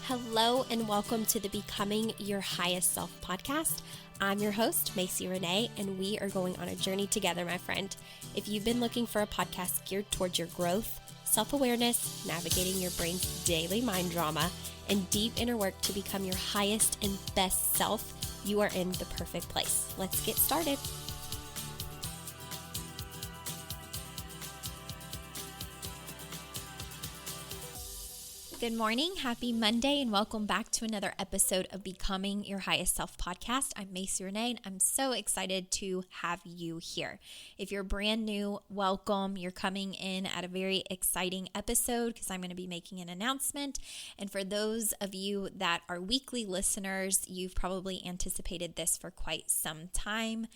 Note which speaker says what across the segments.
Speaker 1: Hello and welcome to the Becoming Your Highest Self podcast. I'm your host, Macy Renee, and we are going on a journey together, my friend. If you've been looking for a podcast geared towards your growth, self-awareness, navigating your brain's daily mind drama, and deep inner work to become your highest and best self, you are in the perfect place. Let's get started. Good morning, happy Monday, and welcome back to another episode of Becoming Your Highest Self podcast. I'm Macy Renee, and I'm so excited to have you here. If you're brand new, welcome. You're coming in at a very exciting episode because I'm going to be making an announcement. And for those of you that are weekly listeners, you've probably anticipated this for quite some time.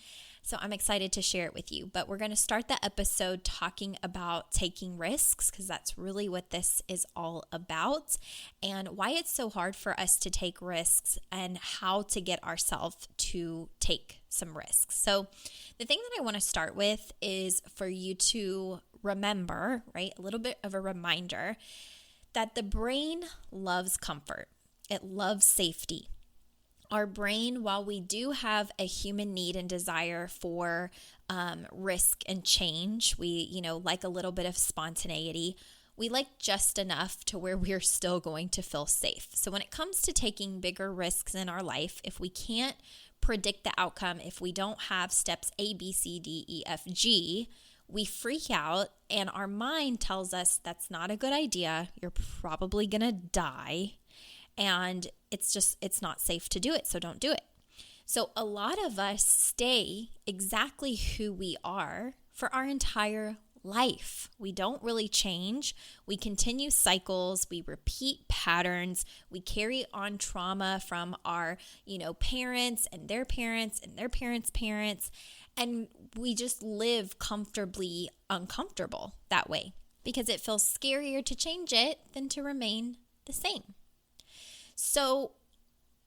Speaker 1: So I'm excited to share it with you. But we're going to start the episode talking about taking risks because that's really what this is all about and why it's so hard for us to take risks and how to get ourselves to take some risks. So the thing that I want to start with is for you to remember, right, a little bit of a reminder that the brain loves comfort. It loves safety. Our brain, while we do have a human need and desire for risk and change, we, like a little bit of spontaneity, we like just enough to where we're still going to feel safe. So when it comes to taking bigger risks in our life, if we can't predict the outcome, if we don't have steps A, B, C, D, E, F, G, we freak out and our mind tells us that's not a good idea. You're probably going to die. And it's not safe to do it, so don't do it. So a lot of us stay exactly who we are for our entire life. We don't really change. We continue cycles. We repeat patterns. We carry on trauma from our, parents and their parents and their parents' parents. And we just live comfortably uncomfortable that way because it feels scarier to change it than to remain the same. So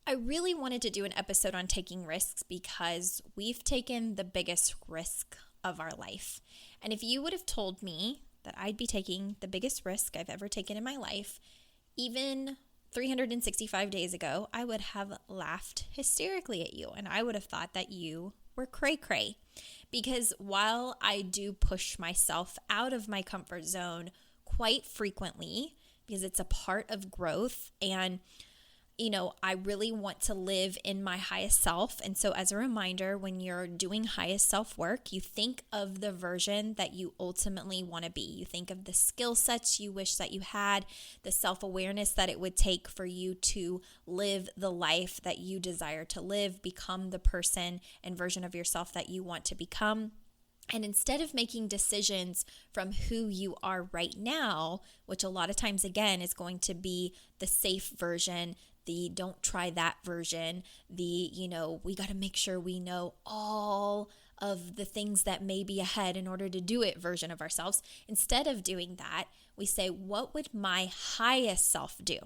Speaker 1: I really wanted to do an episode on taking risks because we've taken the biggest risk of our life. And if you would have told me that I'd be taking the biggest risk I've ever taken in my life, even 365 days ago, I would have laughed hysterically at you. And I would have thought that you were cray-cray. Because while I do push myself out of my comfort zone quite frequently, because it's a part of growth and I really want to live in my highest self. And so as a reminder, when you're doing highest self work, you think of the version that you ultimately want to be. You think of the skill sets you wish that you had, the self-awareness that it would take for you to live the life that you desire to live, become the person and version of yourself that you want to become. And instead of making decisions from who you are right now, which a lot of times, again, is going to be the safe version, the don't try that version, the, we got to make sure we know all of the things that may be ahead in order to do it version of ourselves. Instead of doing that, we say, what would my highest self do?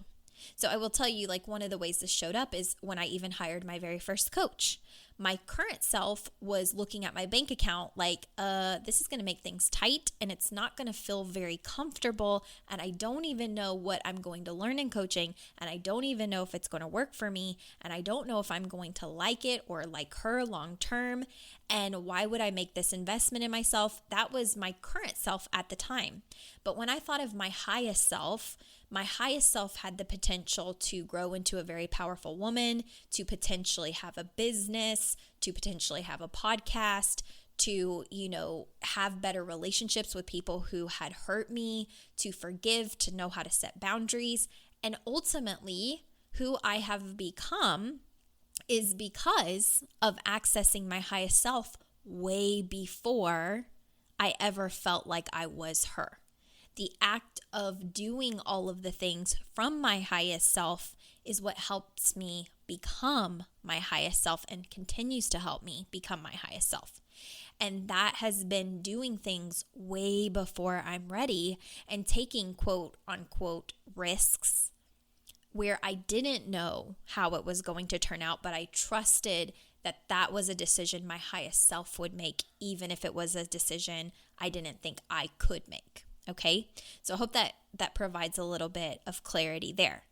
Speaker 1: So I will tell you, one of the ways this showed up is when I even hired my very first coach. My current self was looking at my bank account this is going to make things tight and it's not going to feel very comfortable. And I don't even know what I'm going to learn in coaching. And I don't even know if it's going to work for me. And I don't know if I'm going to like it or like her long term. And why would I make this investment in myself? That was my current self at the time. But when I thought of my highest self had the potential to grow into a very powerful woman, to potentially have a business, to potentially have a podcast, to, have better relationships with people who had hurt me, to forgive, to know how to set boundaries. And ultimately, who I have become is because of accessing my highest self way before I ever felt like I was her. The act of doing all of the things from my highest self is what helps me become my highest self and continues to help me become my highest self. And that has been doing things way before I'm ready and taking quote unquote risks where I didn't know how it was going to turn out, but I trusted that that was a decision my highest self would make, even if it was a decision I didn't think I could make. Okay, so I hope that provides a little bit of clarity there.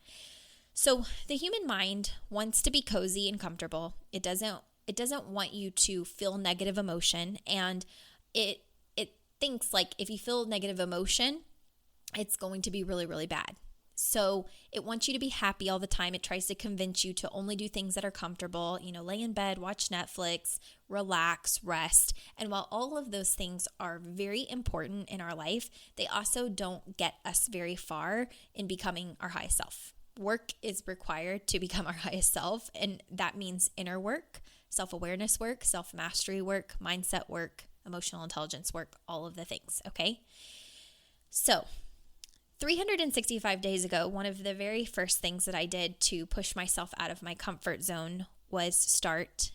Speaker 1: So the human mind wants to be cozy and comfortable. It doesn't want you to feel negative emotion, and it thinks like if you feel negative emotion, it's going to be really, really bad. So it wants you to be happy all the time. It tries to convince you to only do things that are comfortable, lay in bed, watch Netflix, relax, rest. And while all of those things are very important in our life, they also don't get us very far in becoming our highest self. Work is required to become our highest self, and that means inner work, self-awareness work, self-mastery work, mindset work, emotional intelligence work, all of the things, okay? So 365 days ago, one of the very first things that I did to push myself out of my comfort zone was start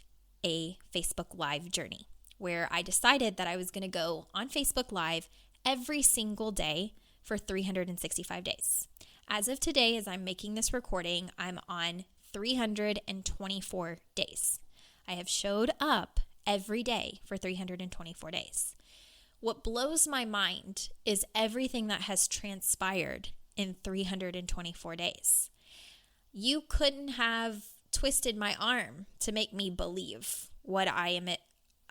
Speaker 1: a Facebook Live journey, where I decided that I was going to go on Facebook Live every single day for 365 days. As of today, as I'm making this recording, I'm on 324 days. I have showed up every day for 324 days. What blows my mind is everything that has transpired in 324 days. You couldn't have twisted my arm to make me believe what I'm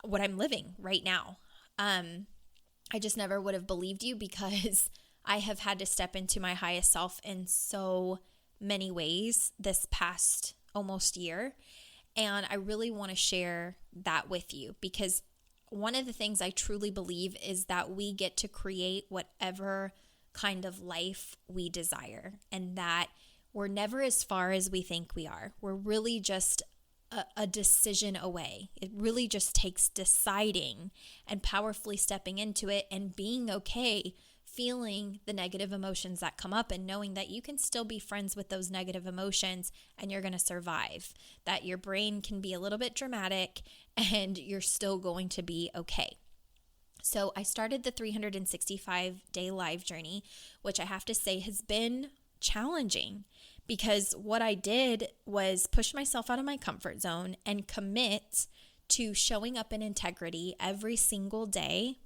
Speaker 1: living right now. I just never would have believed you, because I have had to step into my highest self in so many ways this past almost year. And I really want to share that with you, because one of the things I truly believe is that we get to create whatever kind of life we desire, and that we're never as far as we think we are. We're really just a decision away. It really just takes deciding and powerfully stepping into it and being okay feeling the negative emotions that come up, and knowing that you can still be friends with those negative emotions and you're going to survive, that your brain can be a little bit dramatic and you're still going to be okay. So I started the 365-day live journey, which I have to say has been challenging, because what I did was push myself out of my comfort zone and commit to showing up in integrity every single day.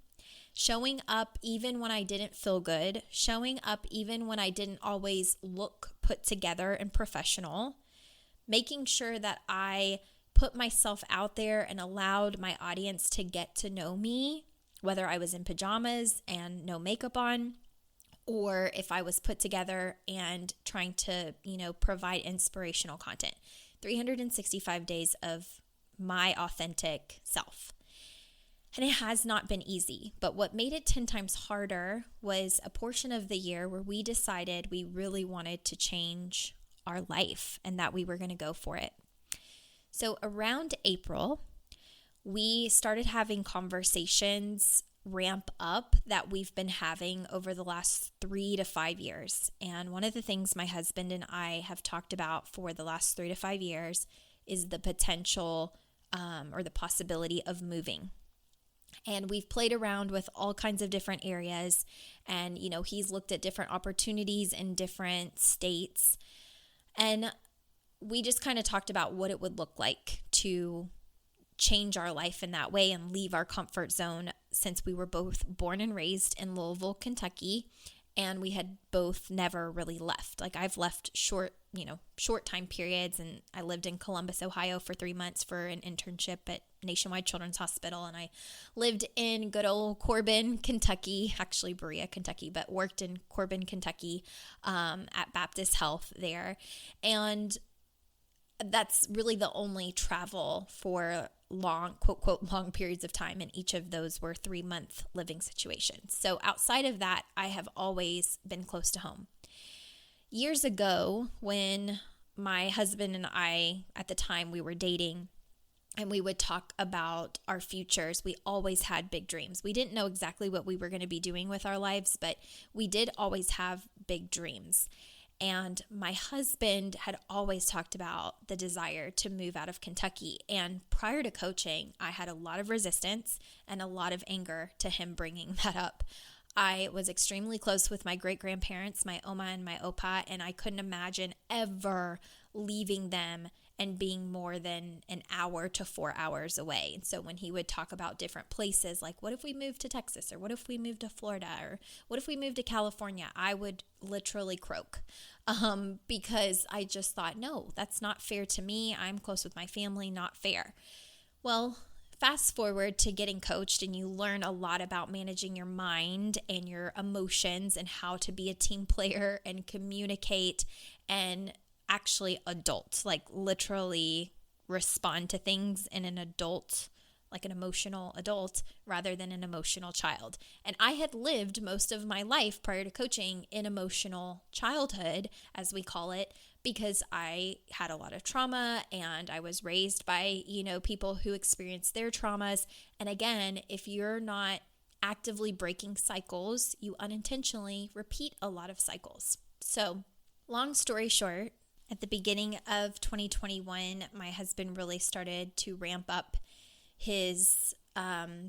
Speaker 1: Showing up even when I didn't feel good, showing up even when I didn't always look put together and professional, making sure that I put myself out there and allowed my audience to get to know me, whether I was in pajamas and no makeup on, or if I was put together and trying to, provide inspirational content. 365 days of my authentic self. And it has not been easy, but what made it 10 times harder was a portion of the year where we decided we really wanted to change our life and that we were going to go for it. So around April, we started having conversations ramp up that we've been having over the last 3 to 5 years. And one of the things my husband and I have talked about for the last 3 to 5 years is the potential or the possibility of moving. And we've played around with all kinds of different areas, and, he's looked at different opportunities in different states. And we just kind of talked about what it would look like to change our life in that way and leave our comfort zone, since we were both born and raised in Louisville, Kentucky, and we had both never really left. Like, I've left short time periods, and I lived in Columbus, Ohio for 3 months for an internship at Nationwide Children's Hospital, and I lived in good old Corbin, Kentucky, actually Berea, Kentucky, but worked in Corbin, Kentucky at Baptist Health there. And that's really the only travel for long, quote, quote, long periods of time. And each of those were 3-month living situations. So outside of that, I have always been close to home. Years ago, when my husband and I, at the time we were dating, and we would talk about our futures, we always had big dreams. We didn't know exactly what we were going to be doing with our lives, but we did always have big dreams. And my husband had always talked about the desire to move out of Kentucky. And prior to coaching, I had a lot of resistance and a lot of anger to him bringing that up. I was extremely close with my great-grandparents, my Oma and my Opa, and I couldn't imagine ever leaving them and being more than an hour to 4 hours away. And so when he would talk about different places, like what if we moved to Texas, or what if we moved to Florida, or what if we moved to California, I would literally croak. because I just thought, no, that's not fair to me. I'm close with my family, not fair. Well, fast forward to getting coached, and you learn a lot about managing your mind and your emotions and how to be a team player and communicate and actually adult, like literally respond to things in an adult, like an emotional adult rather than an emotional child. And I had lived most of my life prior to coaching in emotional childhood, as we call it, because I had a lot of trauma and I was raised by, people who experienced their traumas. And again, if you're not actively breaking cycles, you unintentionally repeat a lot of cycles. So, long story short, at the beginning of 2021, my husband really started to ramp up his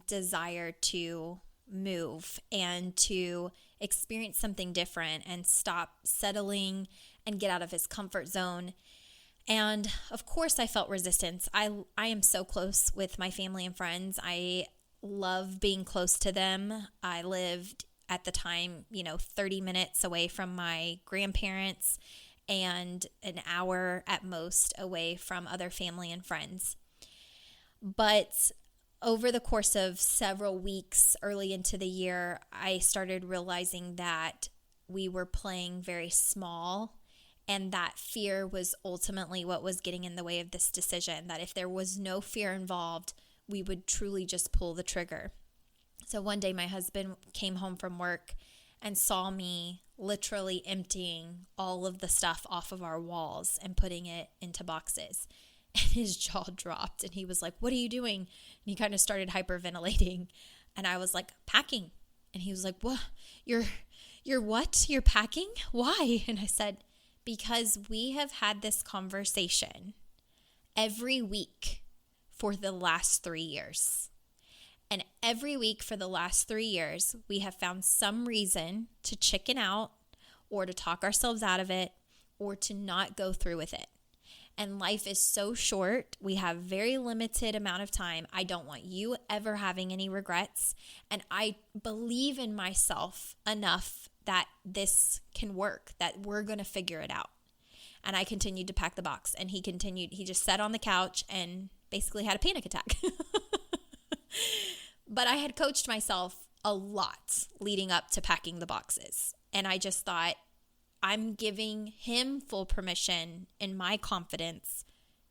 Speaker 1: desire to move and to experience something different and stop settling and get out of his comfort zone. And of course, I felt resistance. I am so close with my family and friends. I love being close to them. I lived at the time, 30 minutes away from my grandparents and an hour at most away from other family and friends. But over the course of several weeks early into the year, I started realizing that we were playing very small, and that fear was ultimately what was getting in the way of this decision, that if there was no fear involved, we would truly just pull the trigger. So one day my husband came home from work and saw me literally emptying all of the stuff off of our walls and putting it into boxes. And his jaw dropped and he was like, "What are you doing?" And he kind of started hyperventilating. And I was like, "Packing." And he was like, "What? You're what? You're packing? Why?" And I said, "Because we have had this conversation every week for the last 3 years. And every week for the last 3 years, we have found some reason to chicken out or to talk ourselves out of it or to not go through with it. And life is so short. We have very limited amount of time. I don't want you ever having any regrets. And I believe in myself enough that this can work, that we're going to figure it out." And I continued to pack the box. And he just sat on the couch and basically had a panic attack. But I had coached myself a lot leading up to packing the boxes. And I just thought, I'm giving him full permission in my confidence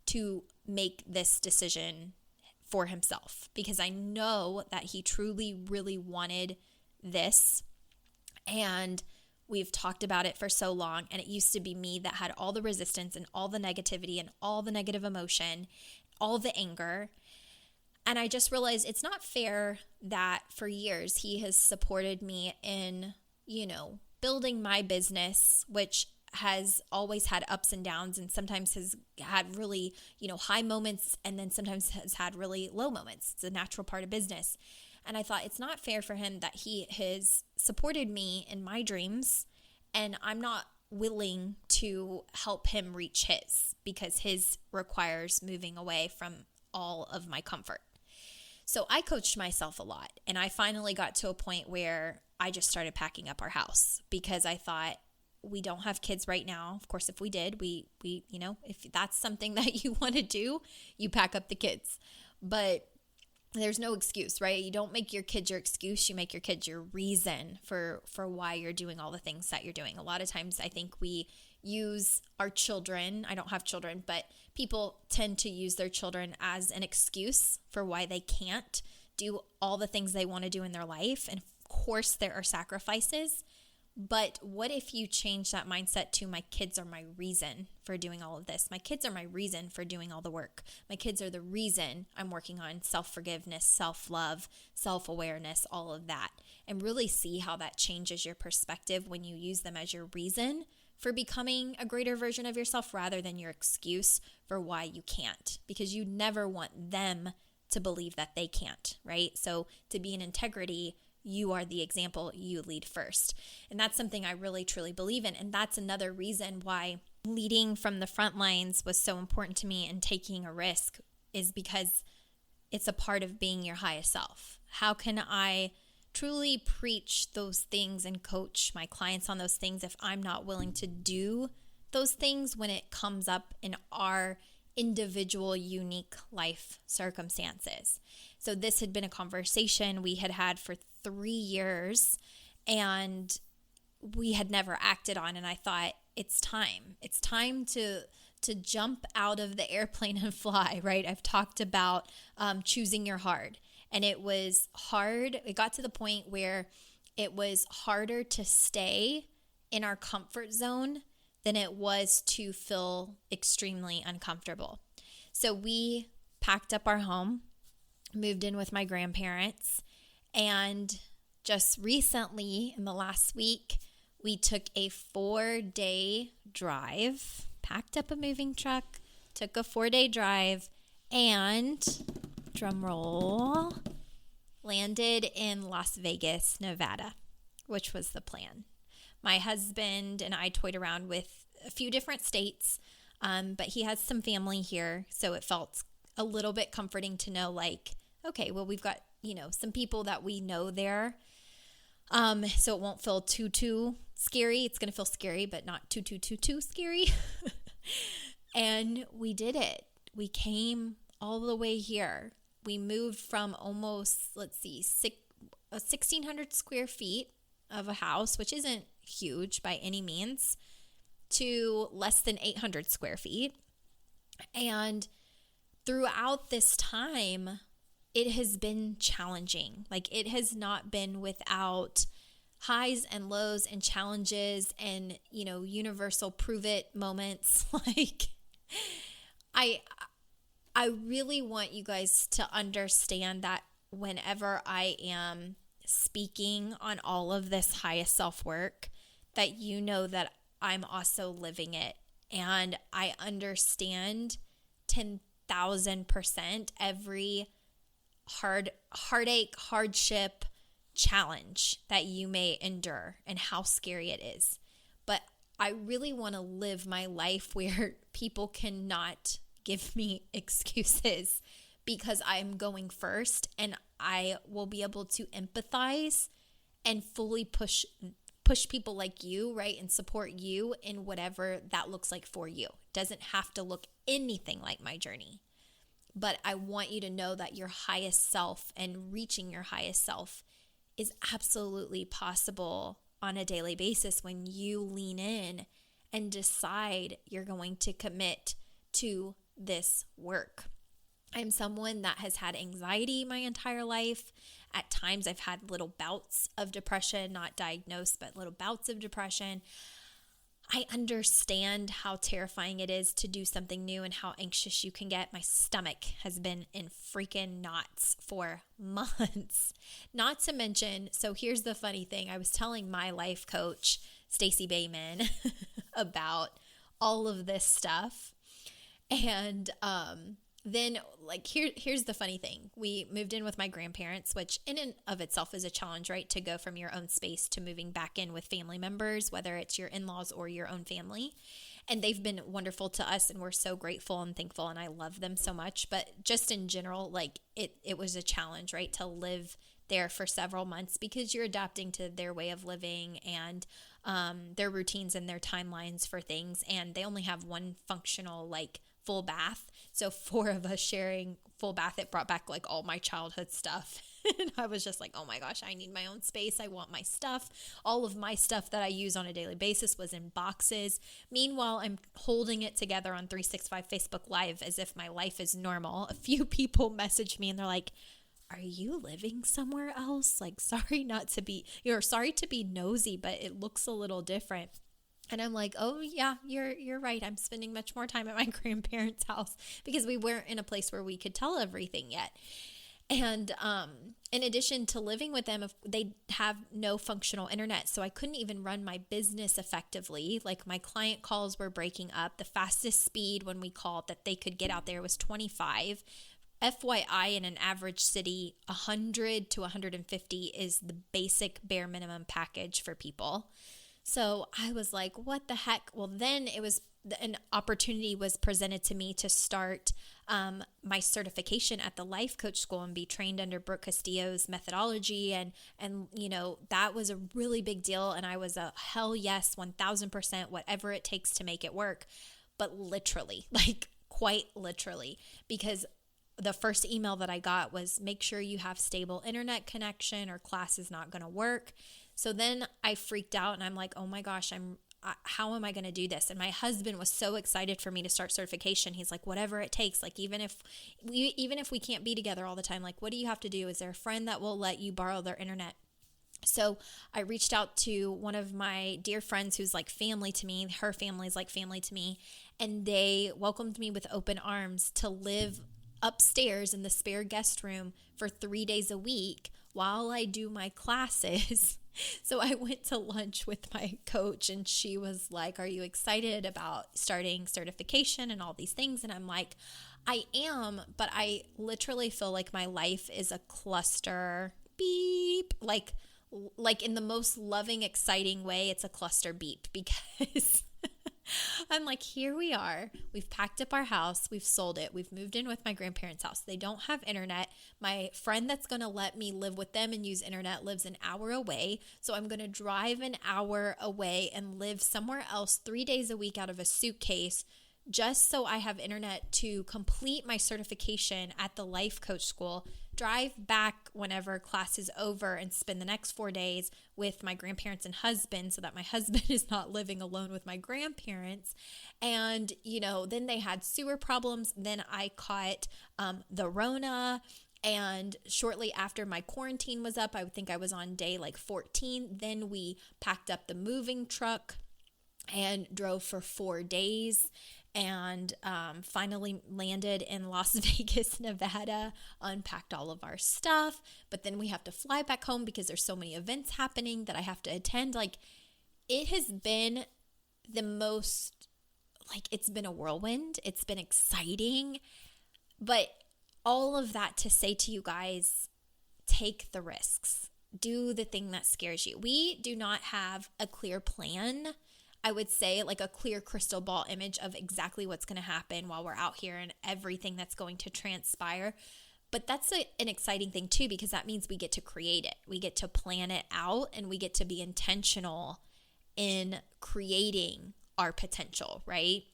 Speaker 1: to make this decision for himself, because I know that he truly, really wanted this. And we've talked about it for so long. And it used to be me that had all the resistance and all the negativity and all the negative emotion, all the anger. And I just realized it's not fair that for years he has supported me in, building my business, which has always had ups and downs and sometimes has had really, high moments and then sometimes has had really low moments. It's a natural part of business. And I thought it's not fair for him that he has supported me in my dreams and I'm not willing to help him reach his, because his requires moving away from all of my comfort. So I coached myself a lot, and I finally got to a point where I just started packing up our house, because I thought, we don't have kids right now. Of course, if we did, we if that's something that you want to do, you pack up the kids. But there's no excuse, right? You don't make your kids your excuse. You make your kids your reason for why you're doing all the things that you're doing. A lot of times I think we use our children. I don't have children, but people tend to use their children as an excuse for why they can't do all the things they want to do in their life. And of course, there are sacrifices. But what if you change that mindset to, my kids are my reason for doing all of this. My kids are my reason for doing all the work. My kids are the reason I'm working on self-forgiveness, self-love, self-awareness, all of that. And really see how that changes your perspective when you use them as your reason for becoming a greater version of yourself rather than your excuse for why you can't. Because you never want them to believe that they can't, right? So to be in integrity, you are the example, you lead first. And that's something I really, truly believe in. And that's another reason why leading from the front lines was so important to me, and taking a risk is because it's a part of being your highest self. How can I truly preach those things and coach my clients on those things if I'm not willing to do those things when it comes up in our individual, unique life circumstances. So this had been a conversation we had had for 3 years, and we had never acted on. And I thought, it's time. It's time to jump out of the airplane and fly, right? I've talked about choosing your hard. And it was hard. It got to the point where it was harder to stay in our comfort zone than it was to feel extremely uncomfortable. So we packed up our home, moved in with my grandparents, and just recently, in the last week, we took a 4-day drive, packed up a moving truck, took a 4-day drive, and drum roll, landed in Las Vegas, Nevada, which was the plan. My husband and I toyed around with a few different states, but he has some family here, so it felt a little bit comforting to know, like, okay, well, we've got, some people that we know there, so it won't feel too scary. It's going to feel scary, but not too scary. And we did it. We came all the way here. We moved from almost, 1,600 square feet of a house, which isn't huge by any means, to less than 800 square feet. And throughout this time, it has been challenging. Like, it has not been without highs and lows and challenges and, universal prove it moments. Like, I really want you guys to understand that whenever I am speaking on all of this highest self work, that you know that I'm also living it. And I understand 10,000% every heartache, hardship, challenge that you may endure and how scary it is. But I really want to live my life where people cannot give me excuses, because I'm going first, and I will be able to empathize and fully push people like you, right? And support you in whatever that looks like for you. It doesn't have to look anything like my journey. But I want you to know that your highest self and reaching your highest self is absolutely possible on a daily basis when you lean in and decide you're going to commit to this work. I'm someone that has had anxiety my entire life. At times I've had little bouts of depression, not diagnosed, but little bouts of depression. I understand how terrifying it is to do something new and how anxious you can get. My stomach has been in freaking knots for months. Not to mention, so here's the funny thing. I was telling my life coach, Stacey Bayman, about all of this stuff. And then, here's the funny thing. We moved in with my grandparents, which in and of itself is a challenge, right? To go from your own space to moving back in with family members, whether it's your in-laws or your own family. And they've been wonderful to us, and we're so grateful and thankful, and I love them so much. But just in general, it was a challenge, right? To live there for several months, because you're adapting to their way of living and their routines and their timelines for things. And they only have one functional, full bath. So 4 of us sharing full bath, it brought back all my childhood stuff. And I was just like, oh my gosh, I need my own space. I want my stuff. All of my stuff that I use on a daily basis was in boxes. Meanwhile, I'm holding it together on 365 Facebook Live as if my life is normal. A few people messaged me and they're like, are you living somewhere else? Sorry to be nosy, but it looks a little different. And I'm like, oh yeah, you're right. I'm spending much more time at my grandparents' house because we weren't in a place where we could tell everything yet. And in addition to living with them, they have no functional internet, so I couldn't even run my business effectively. My client calls were breaking up. The fastest speed when we called that they could get out there was 25. FYI, in an average city, 100 to 150 is the basic bare minimum package for people. So I was like, what the heck? Well, then it was an opportunity was presented to me to start my certification at the life coach school and be trained under Brooke Castillo's methodology. And, that was a really big deal. And I was a hell yes, 1000%, whatever it takes to make it work. But literally, like quite literally, because the first email that I got was, make sure you have stable internet connection or class is not going to work. So then I freaked out and I'm like, oh my gosh, how am I going to do this? And my husband was so excited for me to start certification. He's like, whatever it takes, like even if we can't be together all the time, like what do you have to do? Is there a friend that will let you borrow their internet? So I reached out to one of my dear friends who's like family to me. Her family's like family to me. And they welcomed me with open arms to live upstairs in the spare guest room for 3 days a week while I do my classes. So I went to lunch with my coach and she was like, are you excited about starting certification and all these things? And I'm like, I am, but I literally feel like my life is a cluster beep, like in the most loving, exciting way. It's a cluster beep because I'm like, here we are. We've packed up our house. We've sold it. We've moved in with my grandparents' house. They don't have internet. My friend that's going to let me live with them and use internet lives an hour away. So I'm going to drive an hour away and live somewhere else 3 days a week out of a suitcase just so I have internet to complete my certification at the life coach school, drive back whenever class is over and spend the next 4 days with my grandparents and husband so that my husband is not living alone with my grandparents. And, then they had sewer problems. Then I caught the Rona. And shortly after my quarantine was up, I think I was on day like 14. Then we packed up the moving truck and drove for 4 days. And finally landed in Las Vegas, Nevada, unpacked all of our stuff. But then we have to fly back home because there's so many events happening that I have to attend. Like, it has been the most, it's been a whirlwind. It's been exciting. But all of that to say to you guys, take the risks. Do the thing that scares you. We do not have a clear plan, I would say, like a clear crystal ball image of exactly what's going to happen while we're out here and everything that's going to transpire. But that's an exciting thing too, because that means we get to create it. We get to plan it out and we get to be intentional in creating our potential, right?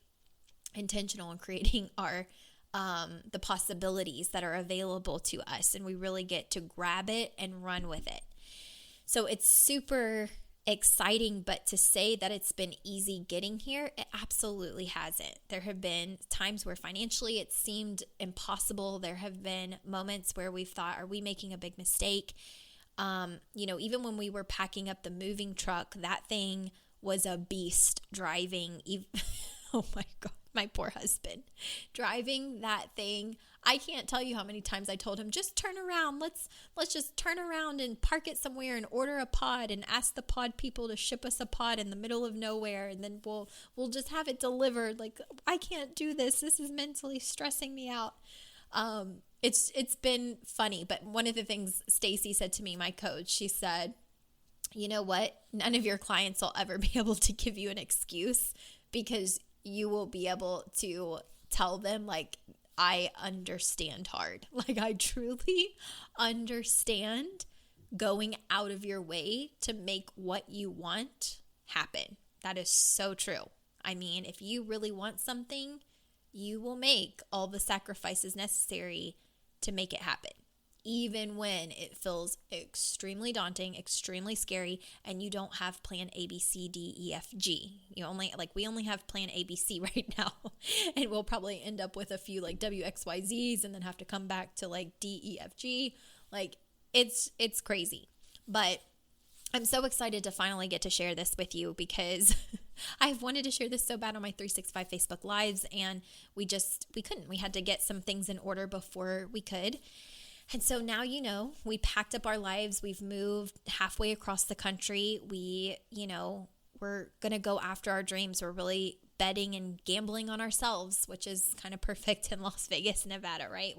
Speaker 1: Intentional in creating our the possibilities that are available to us, and we really get to grab it and run with it. So it's super exciting, but to say that it's been easy getting here, it absolutely hasn't. There have been times where financially it seemed impossible. There have been moments where we've thought, are we making a big mistake? Even when we were packing up the moving truck, that thing was a beast driving. Oh my God, my poor husband driving that thing. I can't tell you how many times I told him, just turn around. Let's just turn around and park it somewhere and order a pod and ask the pod people to ship us a pod in the middle of nowhere. And then we'll just have it delivered. Like, I can't do this. This is mentally stressing me out. It's been funny. But one of the things Stacy said to me, my coach, she said, you know what? None of your clients will ever be able to give you an excuse, because you will be able to tell them, like, I understand hard. Like, I truly understand going out of your way to make what you want happen. That is so true. I mean, if you really want something, you will make all the sacrifices necessary to make it happen, even when it feels extremely daunting, extremely scary, and you don't have plan A, B, C, D, E, F, G. We only have plan A, B, C right now, and we'll probably end up with a few like W, X, Y, Z's, and then have to come back to like D, E, F, G. Like, it's crazy. But I'm so excited to finally get to share this with you, because I've wanted to share this so bad on my 365 Facebook Lives, and we couldn't. We had to get some things in order before we could. And so now, we packed up our lives. We've moved halfway across the country. We're going to go after our dreams. We're really betting and gambling on ourselves, which is kind of perfect in Las Vegas, Nevada, right?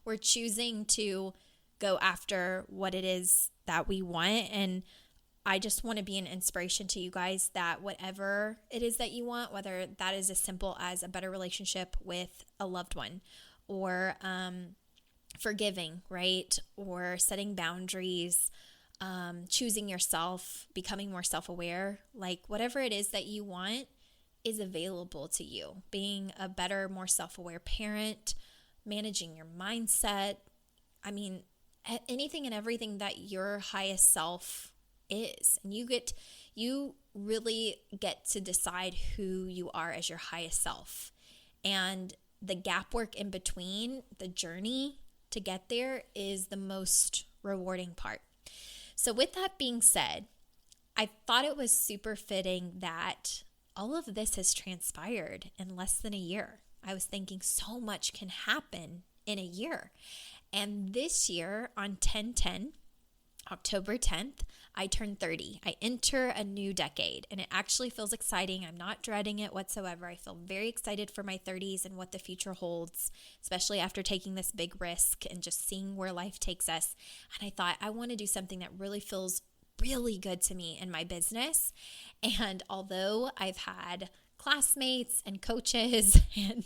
Speaker 1: We're choosing to go after what it is that we want. And I just want to be an inspiration to you guys that whatever it is that you want, whether that is as simple as a better relationship with a loved one or forgiving, right? Or setting boundaries, choosing yourself, becoming more self-aware, like whatever it is that you want is available to you. Being a better, more self-aware parent, managing your mindset. I mean, anything and everything that your highest self is. And you really get to decide who you are as your highest self. And the gap work in between, the journey to get there, is the most rewarding part. So with that being said, I thought it was super fitting that all of this has transpired in less than a year. I was thinking so much can happen in a year. And this year on 10/10, October 10th, I turned 30. I enter a new decade, and it actually feels exciting. I'm not dreading it whatsoever. I feel very excited for my 30s and what the future holds, especially after taking this big risk and just seeing where life takes us. And I thought, I want to do something that really feels really good to me in my business. And although I've had classmates and coaches and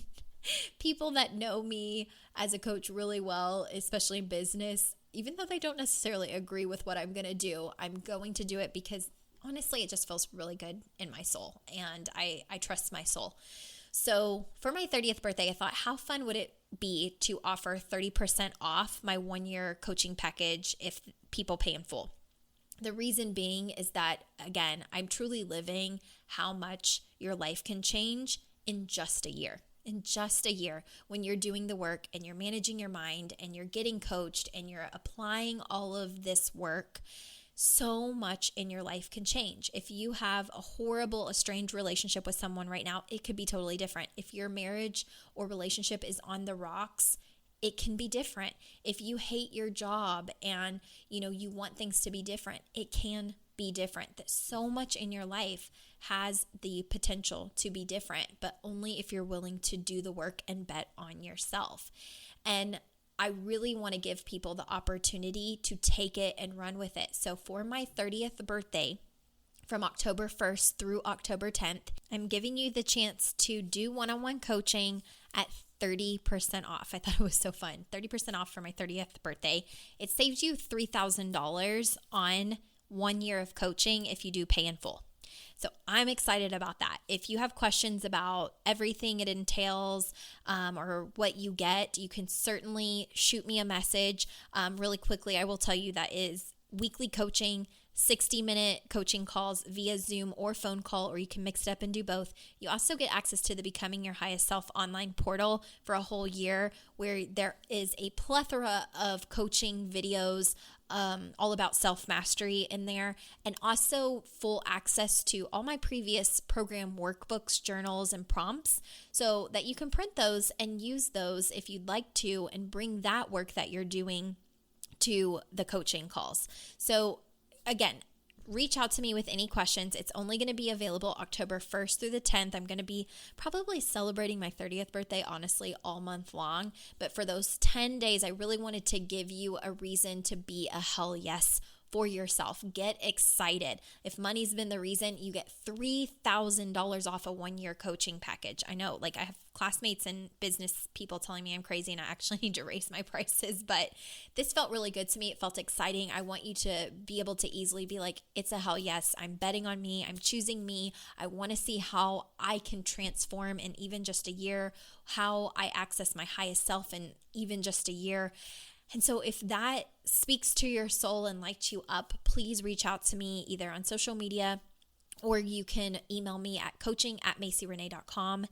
Speaker 1: people that know me as a coach really well, especially in business, even though they don't necessarily agree with what I'm going to do, I'm going to do it because honestly, it just feels really good in my soul, and I trust my soul. So for my 30th birthday, I thought, how fun would it be to offer 30% off my 1-year coaching package if people pay in full? The reason being is that, again, I'm truly living how much your life can change in just a year. In just a year, when you're doing the work and you're managing your mind and you're getting coached and you're applying all of this work, so much in your life can change. If you have a horrible, estranged relationship with someone right now, it could be totally different. If your marriage or relationship is on the rocks, it can be different. If you hate your job and you want things to be different, it can be different. That so much in your life has the potential to be different, but only if you're willing to do the work and bet on yourself. And I really want to give people the opportunity to take it and run with it. So for my 30th birthday, from October 1st through October 10th, I'm giving you the chance to do one-on-one coaching at 30% off. I thought it was so fun. 30% off for my 30th birthday. It saves you $3,000 on 1 year of coaching if you do pay in full. So I'm excited about that. If you have questions about everything it entails or what you get, you can certainly shoot me a message. Really quickly, I will tell you that is weekly coaching, 60-minute coaching calls via Zoom or phone call, or you can mix it up and do both. You also get access to the Becoming Your Highest Self online portal for a whole year, where there is a plethora of coaching videos all about self-mastery in there, and also full access to all my previous program workbooks, journals, and prompts, so that you can print those and use those if you'd like to, and bring that work that you're doing to the coaching calls. So again, reach out to me with any questions. It's only going to be available October 1st through the 10th. I'm going to be probably celebrating my 30th birthday, honestly, all month long. But for those 10 days, I really wanted to give you a reason to be a hell yes for yourself. Get excited. If money's been the reason, you get $3,000 off a 1-year coaching package. I know, I have classmates and business people telling me I'm crazy and I actually need to raise my prices, but this felt really good to me. It felt exciting. I want you to be able to easily be like, it's a hell yes. I'm betting on me. I'm choosing me. I want to see how I can transform in even just a year, how I access my highest self in even just a year. And so if that speaks to your soul and lights you up, please reach out to me either on social media, or you can email me at coaching@maceyrenee.com.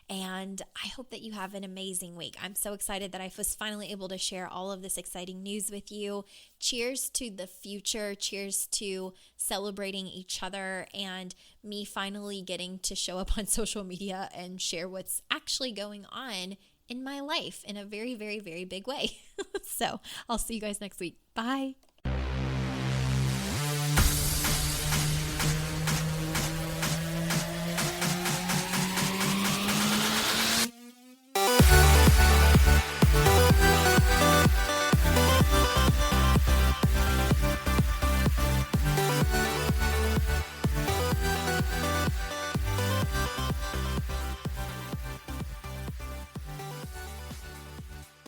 Speaker 1: And I hope that you have an amazing week. I'm so excited that I was finally able to share all of this exciting news with you. Cheers to the future. Cheers to celebrating each other and me finally getting to show up on social media and share what's actually going on in my life in a very, very, very big way. So I'll see you guys next week. Bye.